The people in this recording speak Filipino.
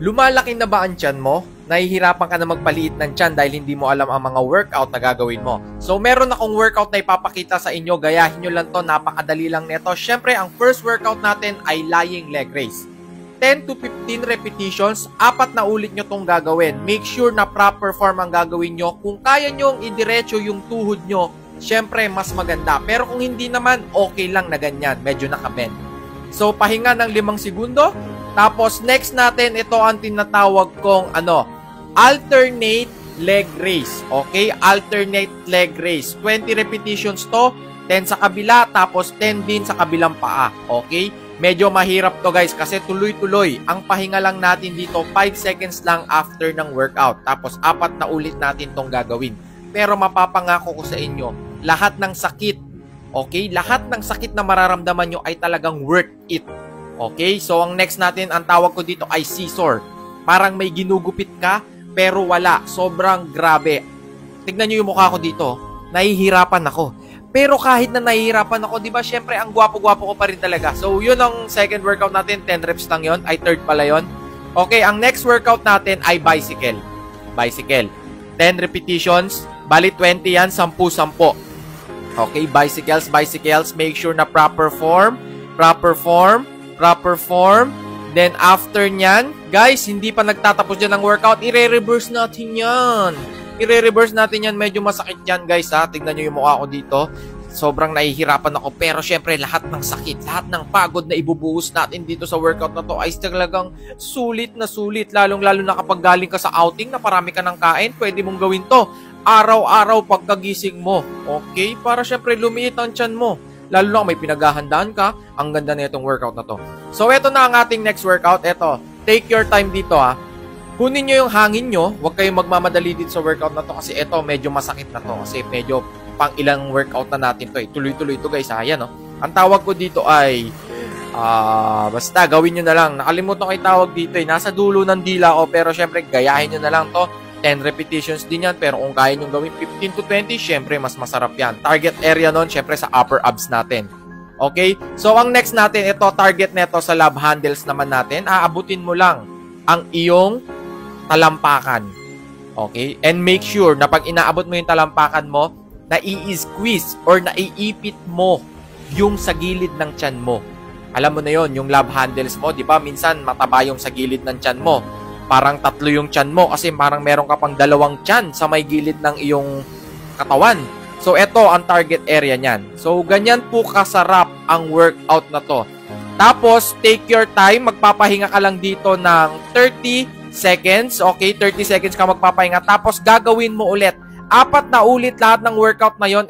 Lumalaki na ba ang tiyan mo? Nahihirapan ka na magpaliit ng tiyan dahil hindi mo alam ang mga workout na gagawin mo. So, meron akong workout na ipapakita sa inyo. Gayahin nyo lang to. Napakadali lang nito. Syempre, ang first workout natin ay lying leg raise. 10 to 15 repetitions, 4 na ulit nyo tong gagawin. Make sure na proper form ang gagawin nyo. Kung kaya nyo idiretso yung tuhod nyo, syempre, mas maganda. Pero kung hindi naman, okay lang na ganyan. Medyo nakabend. So, pahinga ng 5 segundo. Tapos, next natin, ito ang tinatawag kong, alternate leg raise. Okay? Alternate leg raise. 20 repetitions to. 10 sa kabila, tapos 10 din sa kabilang paa. Okay? Medyo mahirap to guys kasi tuloy-tuloy. Ang pahinga lang natin dito, 5 seconds lang after ng workout. Tapos 4 na ulit natin tong gagawin. Pero mapapangako ko sa inyo, lahat ng sakit, okay? Lahat ng sakit na mararamdaman nyo ay talagang worth it. Okay? So ang next natin, ang tawag ko dito ay scissor. Parang may ginugupit ka, pero wala. Sobrang grabe. Tignan nyo yung mukha ko dito. Nahihirapan ako. Pero kahit na nahihirapan ako, di ba, syempre, ang gwapo-gwapo ko pa rin talaga. So, yun ang second workout natin. 10 reps lang yun. Ay, third pala yun. Okay, ang next workout natin ay bicycle. Bicycle. 10 repetitions. Bali, 20 yan. 10-10. Okay, bicycles. Make sure na proper form. Then, after nyan, guys, hindi pa nagtatapos dyan ang workout. I-reverse natin yan. I-reverse natin yan. Medyo masakit yan, guys, ha. Tignan nyo yung mukha ko dito. Sobrang nahihirapan ako. Pero, syempre, lahat ng sakit, lahat ng pagod na ibubuhos natin dito sa workout na to ay talagang sulit na sulit. Lalong-lalo na kapag galing ka sa outing na parami ka ng kain, pwede mong gawin to. Araw-araw pagkagising mo. Okay? Para, syempre, lumiit ang tiyan mo. Lalo na kung may pinaghahandaan ka, ang ganda na itong workout na to. So, eto na ang ating next workout. Eto, take your time dito, ha. Kunin nyo yung hangin nyo. Huwag kayong magmamadali dito sa workout na to kasi ito medyo masakit na to. Kasi medyo pang ilang workout na natin to eh. Tuloy-tuloy to guys. Ayan no. Ang tawag ko dito ay basta gawin nyo na lang. Nakalimutan ko yung tawag dito eh. Nasa dulo ng dila ko. Pero syempre gayahin nyo na lang to. 10 repetitions din yan. Pero kung kaya nyo gawin 15 to 20, syempre mas masarap yan. Target area nun syempre sa upper abs natin. Okay? So ang next natin, ito target neto sa love handles naman natin. Aabutin mo lang ang iyong talampakan. Okay? And make sure na pag inaabot mo yung talampakan mo, nai-squeeze or naiipit mo yung sa gilid ng tiyan mo. Alam mo na yon, yung love handles mo, di ba? Minsan mataba yung sa gilid ng tiyan mo. Parang 3 yung tiyan mo kasi parang meron ka pang 2 tiyan sa may gilid ng iyong katawan. So, ito ang target area niyan. So, ganyan po kasarap ang workout na to. Tapos, take your time. Magpapahinga ka lang dito ng 30 seconds. Okay, 30 seconds ka magpapahinga. Tapos, gagawin mo ulit. 4 na ulit lahat ng workout na yon.